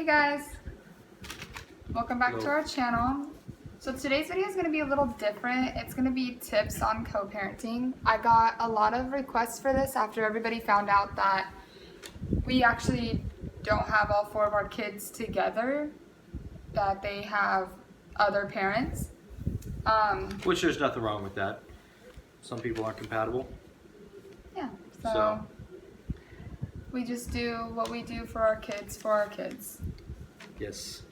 Hey guys, welcome back to Hello. our channel. So today's video is going to be a little different. It's going to be tips on co-parenting. I got a lot of requests for this after everybody found out that we actually don't have all four of our kids together, that they have other parents. Which there's nothing wrong with that. Some people aren't compatible. Yeah, So. so we just do what we do for our kids. Yes.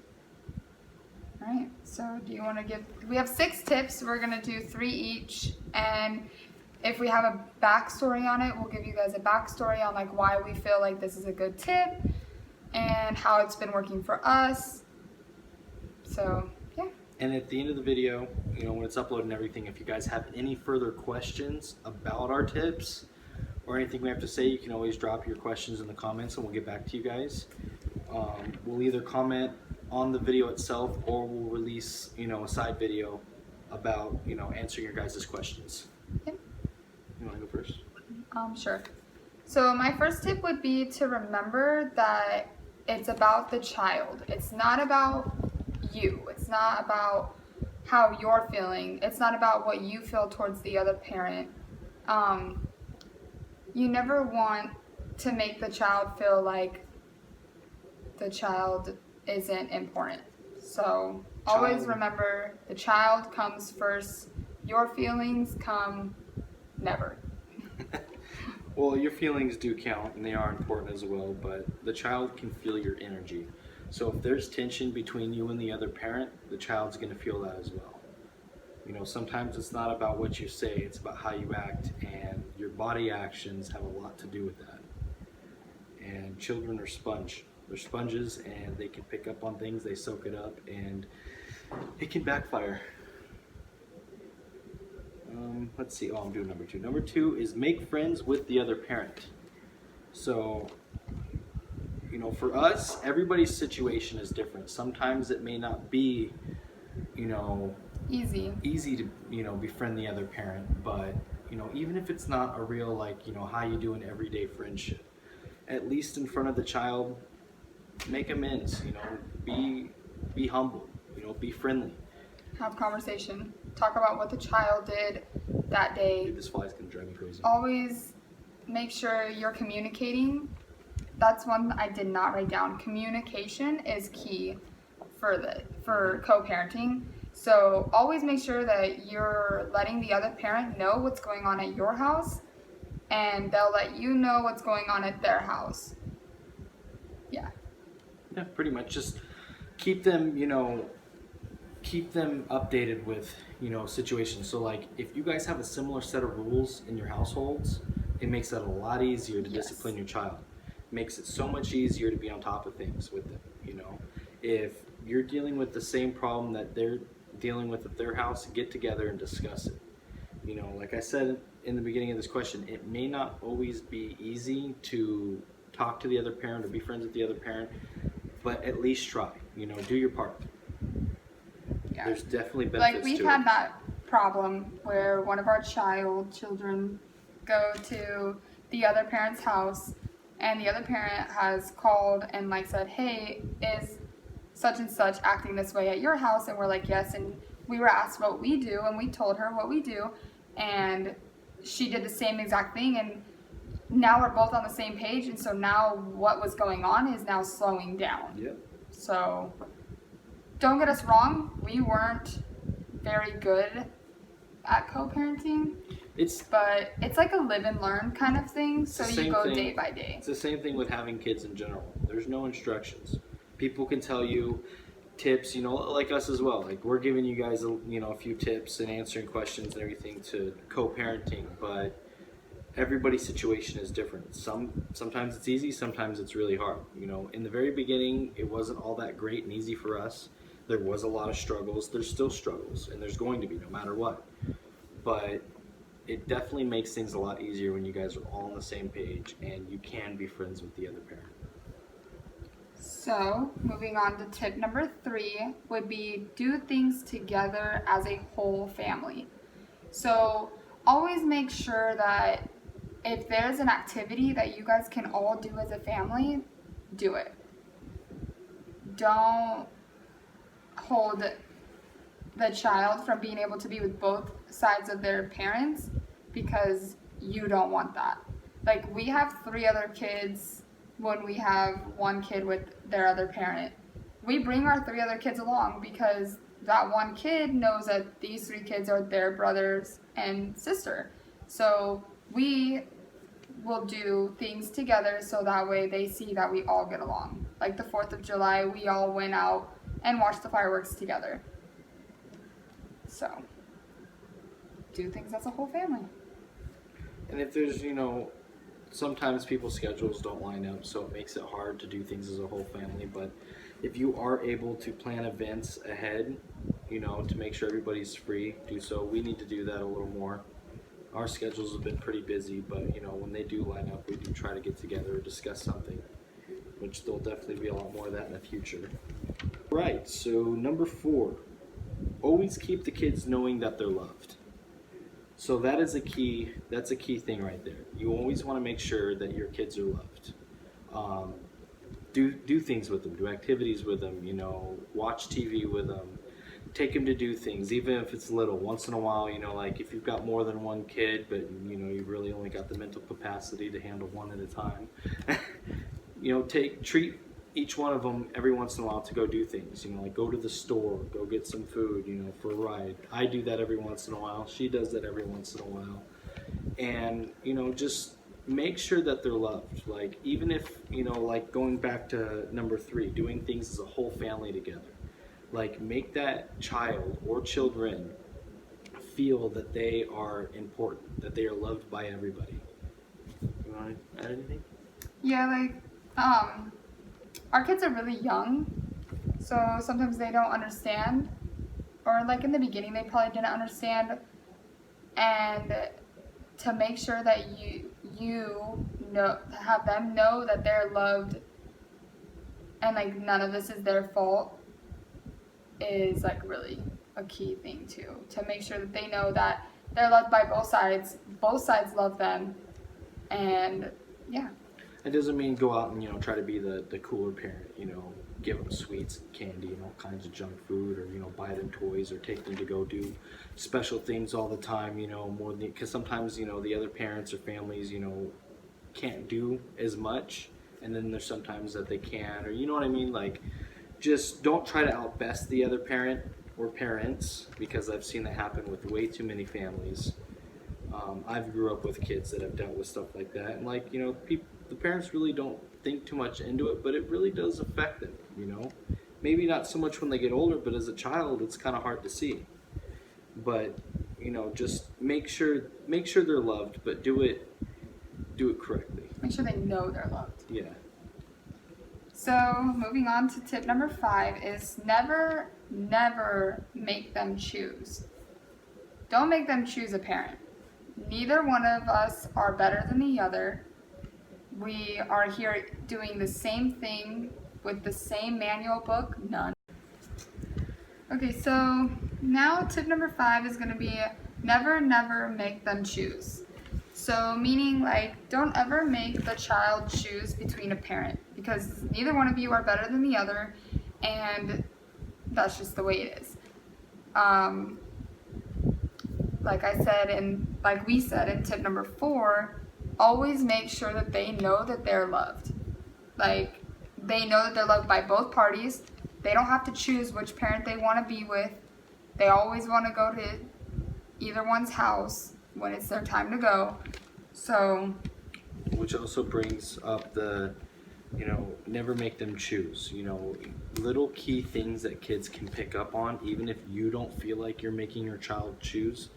Alright, so do you want to give, we have 6 tips, we're going to do 3 each, and if we have a backstory on it, we'll give you guys a backstory on like why we feel like this is a good tip, and how it's been working for us, so yeah. And at the end of the video, when it's uploaded and everything, if you guys have any further questions about our tips or anything we have to say, you can always drop your questions in the comments and we'll get back to you guys. We'll either comment on the video itself or we'll release, a side video about, answering your guys' questions. Yep. You want to go first? Sure. So my first tip would be to remember that it's about the child. It's not about you. It's not about how you're feeling. It's not about what you feel towards the other parent. You never want to make the child feel like the child isn't important. So always remember the child comes first. Your feelings come never. Well, your feelings do count and they are important as well, but the child can feel your energy. So if there's tension between you and the other parent, the child's going to feel that as well. Sometimes it's not about what you say, it's about how you act, and your body actions have a lot to do with that. And children are They're sponges and they can pick up on things, they soak it up, and it can backfire. Let's see. I'm doing number 2. Number 2 is make friends with the other parent. So, for us, everybody's situation is different. Sometimes it may not be, easy to, befriend the other parent, but, even if it's not a real, how you do an everyday friendship, at least in front of the child, make amends, be humble, be friendly. Have conversation. Talk about what the child did that day. Dude, this fly's gonna drive me crazy. Always make sure you're communicating. That's one I did not write down. Communication is key for co-parenting. So always make sure that you're letting the other parent know what's going on at your house, and they'll let you know what's going on at their house. Yeah. Yeah, pretty much. Just keep them, keep them updated with, situations. So like if you guys have a similar set of rules in your households, it makes it a lot easier to discipline your child. It makes it so much easier to be on top of things with them, If you're dealing with the same problem that they're dealing with at their house, get together and discuss it. Like I said in the beginning of this question, it may not always be easy to talk to the other parent or be friends with the other parent, but at least try, do your part. Yeah. There's definitely benefits to it. Like we've had that problem where one of our children go to the other parent's house, and the other parent has called and said, hey, is such and such acting this way at your house? And we're like, yes. And we were asked what we do, and we told her what we do, and she did the same exact thing, and now we're both on the same page, and so now what was going on is now slowing down. Yep. So don't get us wrong, we weren't very good at co-parenting, but it's like a live and learn kind of thing, so you go day by day. It's the same thing with having kids in general. There's no instructions. People can tell you tips, like us as well. Like we're giving you guys a few tips and answering questions and everything to co-parenting, but everybody's situation is different. Sometimes it's easy, sometimes it's really hard. In the very beginning, it wasn't all that great and easy for us. There was a lot of struggles. There's still struggles, and there's going to be no matter what. But it definitely makes things a lot easier when you guys are all on the same page and you can be friends with the other parent. So, moving on to tip number 3 would be do things together as a whole family. So, always make sure that if there's an activity that you guys can all do as a family, do it. don't hold the child from being able to be with both sides of their parents because you don't want that. Like, we have 3 other kids when we have 1 kid with their other parent. We bring our 3 other kids along because that 1 kid knows that these 3 kids are their brothers and sister. So we will do things together so that way they see that we all get along. Like the 4th of July, we all went out and watched the fireworks together. So, do things as a whole family. And if there's, you know, sometimes people's schedules don't line up, so it makes it hard to do things as a whole family. But if you are able to plan events ahead, you know, to make sure everybody's free, do so. We need to do that a little more. Our schedules have been pretty busy, but, you know, when they do line up, we do try to get together and discuss something, which there'll definitely be a lot more of that in the future. Right, so number 4, always keep the kids knowing that they're loved. So that's a key thing right there. You always want to make sure that your kids are loved. Do things with them, do activities with them, you know, watch TV with them, take them to do things, even if it's little. Once in a while, you know, like if you've got more than 1 kid, but you know, you really only got the mental capacity to handle 1 at a time, you know, treat each one of them every once in a while to go do things, you know, like go to the store, go get some food, you know, for a ride. I do that every once in a while. She does that every once in a while. And, you know, just make sure that they're loved. Like, even if, you know, like going back to number 3, doing things as a whole family together. Like, make that child or children feel that they are important, that they are loved by everybody. You want to add anything? Yeah, like, our kids are really young, so sometimes they don't understand, or like in the beginning they probably didn't understand, and to make sure that you know, have them know that they're loved and like none of this is their fault is like really a key thing too, to make sure that they know that they're loved by both sides love them, and yeah. It doesn't mean go out and, you know, try to be the cooler parent, you know, give them sweets, candy, and all kinds of junk food, or, you know, buy them toys, or take them to go do special things all the time, you know, more than, because sometimes, you know, the other parents or families, you know, can't do as much, and then there's sometimes that they can, or, you know what I mean, like, just don't try to outbest the other parent or parents, because I've seen that happen with way too many families. I've grew up with kids that have dealt with stuff like that, and, like, you know, the parents really don't think too much into it, but it really does affect them, you know. Maybe not so much when they get older, but as a child, it's kind of hard to see. But, you know, just make sure they're loved, but do it correctly. Make sure they know they're loved. Yeah. So moving on to tip number 5 is never make them choose. Don't make them choose a parent. Neither one of us are better than the other. We are here doing the same thing with the same manual book, none. Okay, so now tip number 5 is going to be never make them choose. So meaning, like, don't ever make the child choose between a parent, because neither one of you are better than the other, and that's just the way it is. Like I said, and like we said in tip number 4, always make sure that they know that they're loved. Like, they know that they're loved by both parties. They don't have to choose which parent they want to be with. They always want to go to either one's house when it's their time to go. So, which also brings up the, you know, never make them choose. You know, little key things that kids can pick up on, even if you don't feel like you're making your child choose.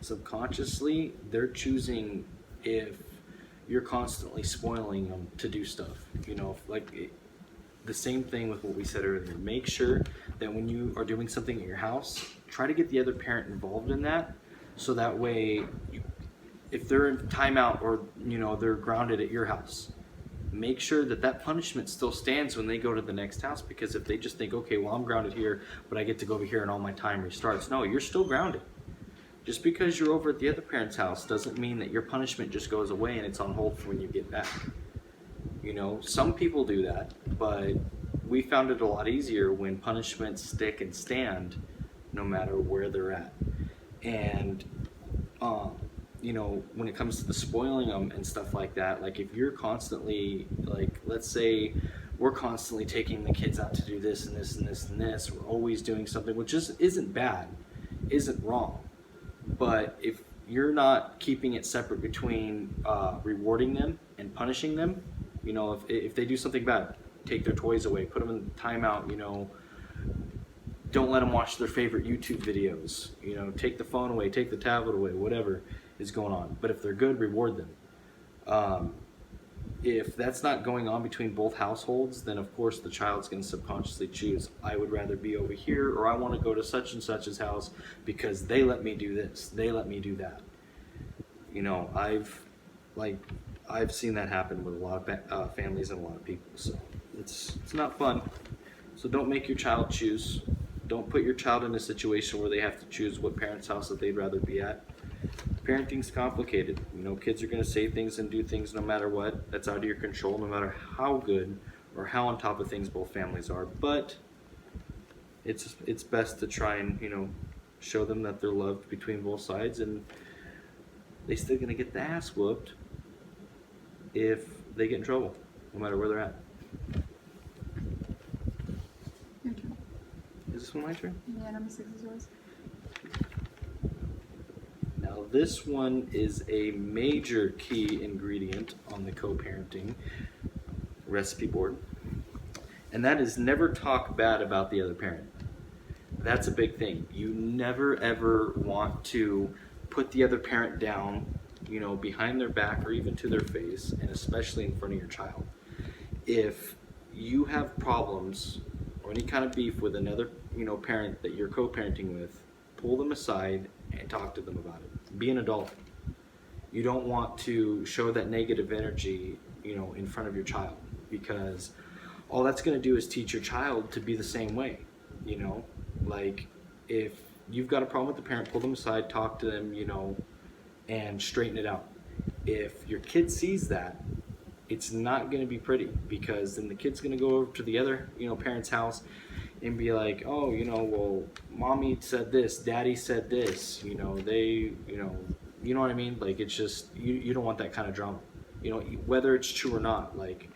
Subconsciously, they're choosing if you're constantly spoiling them to do stuff. You know, the same thing with what we said earlier. Make sure that when you are doing something at your house, try to get the other parent involved in that, so that way, if they're in timeout or, you know, they're grounded at your house, make sure that punishment still stands when they go to the next house. Because if they just think, okay, well, I'm grounded here, but I get to go over here and all my time restarts. No, you're still grounded. Just because you're over at the other parent's house doesn't mean that your punishment just goes away and it's on hold for when you get back. You know, some people do that, but we found it a lot easier when punishments stick and stand no matter where they're at. And you know, when it comes to the spoiling them and stuff like that, like if you're constantly, like, let's say we're constantly taking the kids out to do this and this and this and this, we're always doing something, which just isn't bad, isn't wrong. But if you're not keeping it separate between rewarding them and punishing them, you know, if they do something bad, take their toys away, put them in timeout, you know, don't let them watch their favorite YouTube videos, you know, take the phone away, take the tablet away, whatever is going on. But if they're good, reward them. If that's not going on between both households, then of course the child's going to subconsciously choose, I would rather be over here, or I want to go to such and such's house because they let me do this, they let me do that. You know, I've seen that happen with a lot of families and a lot of people, so it's not fun. So don't make your child choose. Don't put your child in a situation where they have to choose what parent's house that they'd rather be at. Parenting's complicated. You know, kids are going to say things and do things no matter what. That's out of your control, no matter how good or how on top of things both families are. But it's best to try and, you know, show them that they're loved between both sides, and they're still going to get the ass whooped if they get in trouble, no matter where they're at. Your turn. Is this one my turn? Yeah, number 6 is yours. Now this one is a major key ingredient on the co-parenting recipe board, and that is never talk bad about the other parent. That's a big thing. You never ever want to put the other parent down, you know, behind their back or even to their face, and especially in front of your child. If you have problems or any kind of beef with another, you know, parent that you're co-parenting with, pull them aside and talk to them about it. Be an adult. You don't want to show that negative energy, you know, in front of your child, because all that's going to do is teach your child to be the same way. You know, like if you've got a problem with the parent, pull them aside, talk to them, you know, and straighten it out. If your kid sees that, it's not going to be pretty, because then the kid's going to go over to the other, you know, parent's house and be like, oh, you know, well, mommy said this, daddy said this, you know, they, you know what I mean? Like, it's just, you don't want that kind of drama, you know, whether it's true or not. Like,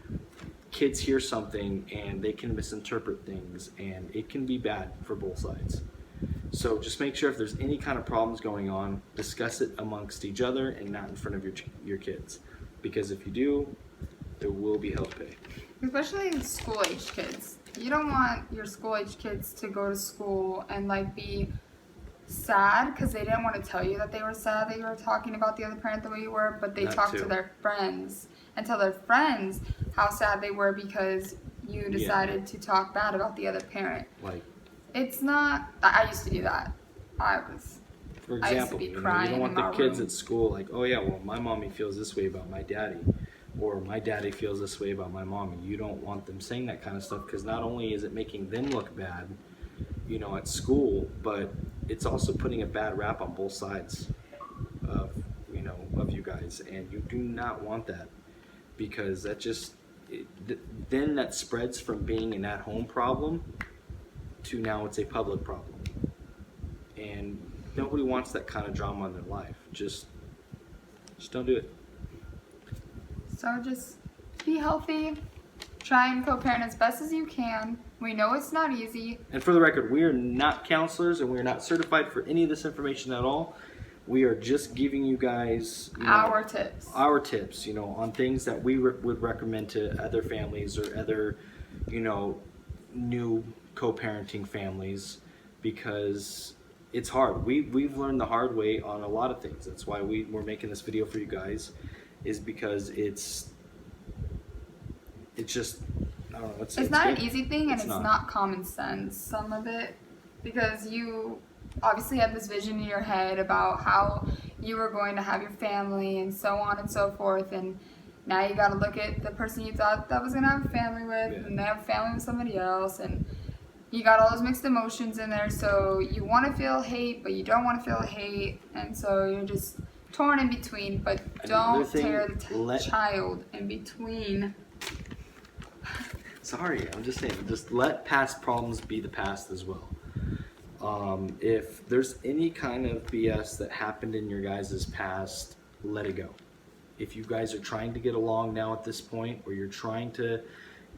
kids hear something and they can misinterpret things, and it can be bad for both sides. So just make sure if there's any kind of problems going on, discuss it amongst each other and not in front of your kids, because if you do, there will be hell to pay. Especially school-age kids. You don't want your school-age kids to go to school and like be sad because they didn't want to tell you that they were sad that you were talking about the other parent the way you were, but they talked to their friends and tell their friends how sad they were because you decided to talk bad about the other parent. Like, it's not. I used to do that. for example, you know, you don't want the kids room. at school like, oh yeah, well, my mommy feels this way about my daddy, or my daddy feels this way about my mommy. You don't want them saying that kind of stuff, because not only is it making them look bad, you know, at school, but it's also putting a bad rap on both sides of, you know, of you guys, and you do not want that, because that just then that spreads from being an at-home problem to now it's a public problem, and nobody wants that kind of drama in their life. Just don't do it. So just be healthy. Try and co-parent as best as you can. We know it's not easy. And for the record, we are not counselors, and we are not certified for any of this information at all. We are just giving you guys, you know, our tips, you know, on things that we would recommend to other families or other, you know, new co-parenting families, because it's hard. We've learned the hard way on a lot of things. That's why we're making this video for you guys, is because it's just, I don't know. It's not good. an easy thing, and it's not common sense, some of it, because you obviously had this vision in your head about how you were going to have your family and so on and so forth, and now you got to look at the person you thought that was going to have a family with, and they have a family with somebody else, and you got all those mixed emotions in there, so you want to feel hate, but you don't want to feel hate, and so you're just torn in between. But don't tear the child in between. Sorry, I'm just saying, just let past problems be the past as well. If there's any kind of BS that happened in your guys' past, let it go. If you guys are trying to get along now at this point, or you're trying to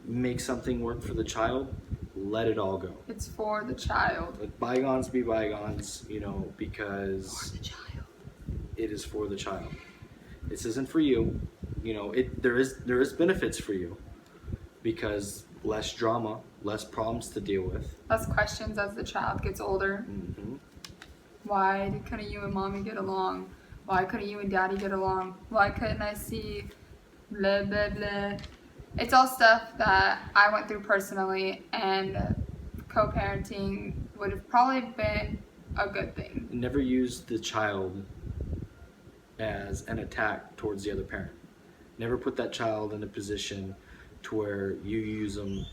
make something work for the child, let it all go. It's for the child. Let bygones be bygones, you know, because For the child. it is for the child. This isn't for you. You know, there is benefits for you, because less drama, less problems to deal with. Less questions as the child gets older. Mm-hmm. Why couldn't you and mommy get along? Why couldn't you and daddy get along? Why couldn't I see blah blah blah? It's all stuff that I went through personally, and co-parenting would have probably been a good thing. Never use the child as an attack towards the other parent. Never put that child in a position to where you use them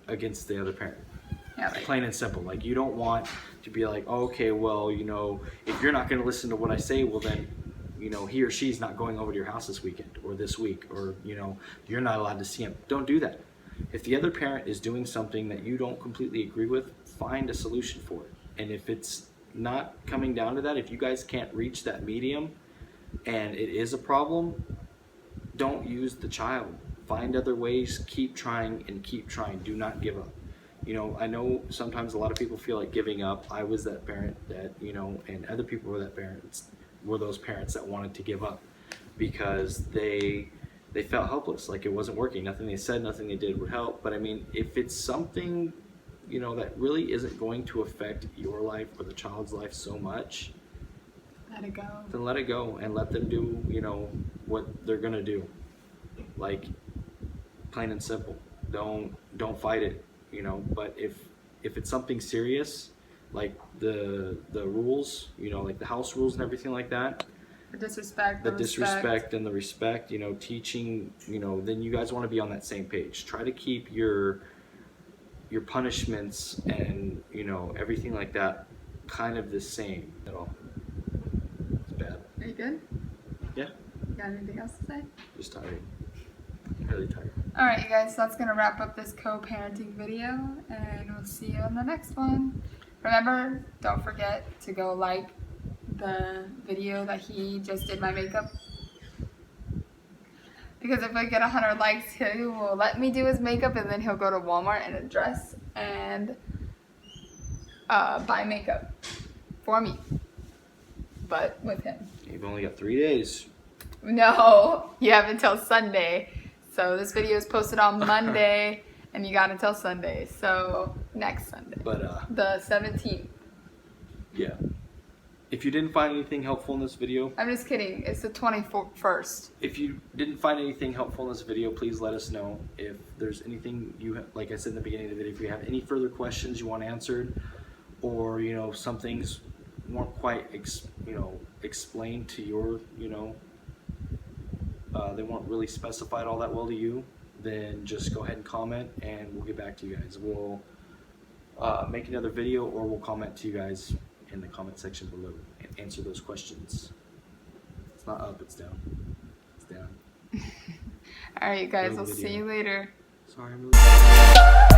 against the other parent. Yeah, like, Plain and simple. Like, you don't want to be like, oh, okay, well, you know, if you're not going to listen to what I say, well then, you know, he or she's not going over to your house this weekend or this week, or, you know, you're not allowed to see him. Don't do that. If the other parent is doing something that you don't completely agree with, find a solution for it. And if it's not coming down to that, if you guys can't reach that medium and it is a problem, don't use the child. Find other ways, keep trying and keep trying. Do not give up. You know, I know sometimes a lot of people feel like giving up. I was that parent that, you know, and other people were those parents that wanted to give up because they felt helpless, like it wasn't working. Nothing they said, nothing they did would help. But I mean, if it's something, you know, that really isn't going to affect your life or the child's life so much, let it go. then let it go and let them do, you know, what they're gonna do. Like, plain and simple. Don't fight it, you know. But if it's something serious, like the rules, you know, like the house rules and everything like that, The disrespect. the disrespect and the respect, you know, teaching, you know, then you guys want to be on that same page. Try to keep your punishments and, you know, everything like that kind of the same at all. It's bad. Are you good? Yeah. You got anything else to say? Just tired. Really tired. Alright, you guys, so that's going to wrap up this co-parenting video, and we'll see you on the next one. Remember, don't forget to go like the video that he just did my makeup. Because if I get 100 likes, he will let me do his makeup, and then he'll go to Walmart in a dress and buy makeup for me. But with him. You've only got 3 days. No, you have until Sunday. So this video is posted on Monday, and you got until Sunday. So next Sunday, But the 17th. yeah. If you didn't find anything helpful in this video, I'm just kidding. It's the 21st. if you didn't find anything helpful in this video, please let us know. If there's anything like I said in the beginning of the video, if you have any further questions you want answered, or, you know, some things weren't quite explained to your, you know, they weren't really specified all that well to you, then just go ahead and comment and we'll get back to you guys. We'll make another video, or we'll comment to you guys in the comment section below and answer those questions. It's not up, it's down. It's down. All right, you guys. Go We'll video. see you later. Sorry, I'm really